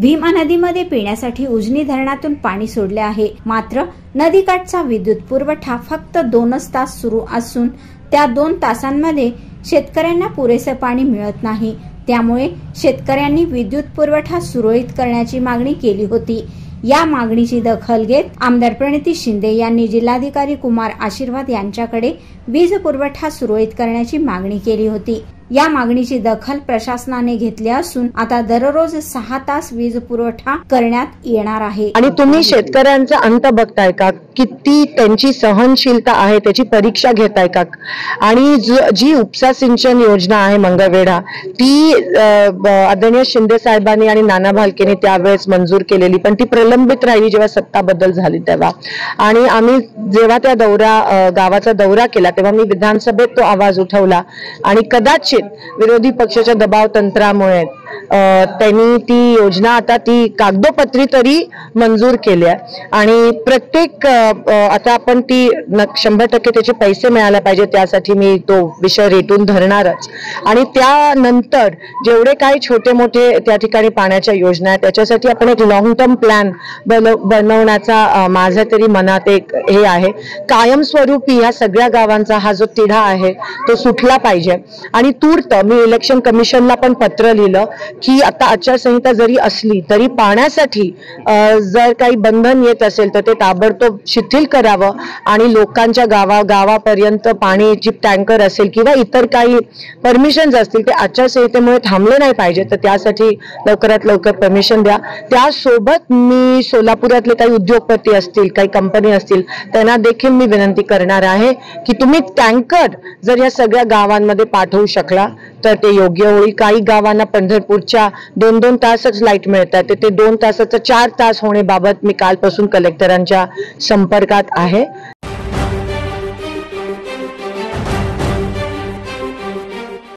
भीमा नदीमध्ये पिण्यासाठी उजनी धरणातून पाणी सोडले आहे। मात्र नदीकाठचा विद्युत पुरवठा फक्त 2 तास सुरू असून त्या 2 तासांमध्ये शेतकऱ्यांना पुरेसे पाणी मिळत नाही। त्यामुळे शेतकऱ्यांनी विद्युत पुरवठा सुरळीत करण्याची मागणी केली होती। या मागणीची दखल घेत आमदार प्रणिती शिंदे यांनी जिल्हाधिकारी कुमार आशीर्वाद यांच्याकडे वीज पुरवठा सुरळीत करण्याची मागणी केली होती। या मागणीची दखल प्रशासनाने घेतली असून आता दररोज 6 तास वीज पुरवठा करण्यात येणार आहे। आणि तुम्ही शेतकऱ्यांचा अंत बघताय का? किती त्यांची सहनशीलता आहे त्याची परीक्षा घेताय का? आणि जी उपसा सिंचन योजना आहे मंगळवेढा, ती आदरणीय शिंदे साहेबांनी आणि नाना भालकेने त्यावेळेस मंजूर केलेली, पण ती प्रलंबित राहिली जेव्हा सत्ता बदल झाली तेव्हा। आणि आम्ही जेव्हा त्या गावाचा दौरा केला तेव्हा मी विधानसभेत तो आवाज उठवला आणि कदाचित विरोधी पक्षाच्या दबाव तंत्रामुळे त्यांनी ती योजना आता ती कागदोपत्री तरी मंजूर केली आहे। आणि प्रत्येक आता आपण ती 100% त्याचे पैसे मिळायला पाहिजे, त्यासाठी मी तो विषय रेटून धरणारच। आणि त्यानंतर जेवढे काही छोटे मोठे त्या ठिकाणी पाण्याच्या योजना आहेत त्याच्यासाठी आपण एक लॉंग टर्म प्लॅन बनवण्याचा माझ्या तरी मनात एक हे आहे। कायमस्वरूपी या सगळ्या गावांचा हा जो तिढा आहे तो सुटला पाहिजे। आणि तूर्त मी इलेक्शन कमिशनला पण पत्र लिहिलं की आता आचारसंहिता जरी असली तरी पाण्यासाठी जर काही बंधन येत असेल तर ते ताबडतोब शिथिल करावं आणि लोकांच्या गावापर्यंत पाण्याची टँकर असेल किंवा इतर काही परमिशन्स असतील ते आचारसंहितेमुळे थांबले नाही पाहिजे, तर त्यासाठी लवकरात लवकर परमिशन द्या। त्यासोबत मी सोलापुरातले काही उद्योगपती असतील, काही कंपनी असतील, त्यांना देखील मी विनंती करणार आहे की तुम्ही टँकर जर या सगळ्या गावांमध्ये पाठवू शकला तर ते योग्य होईल। काही गावांना पंढरपूरच्या 2-2 तासच लाईट मिळतात, ते 2 तासाचं 4 तास होण्याबाबत मी कालपासून कलेक्टरांच्या संपर्कात आहे।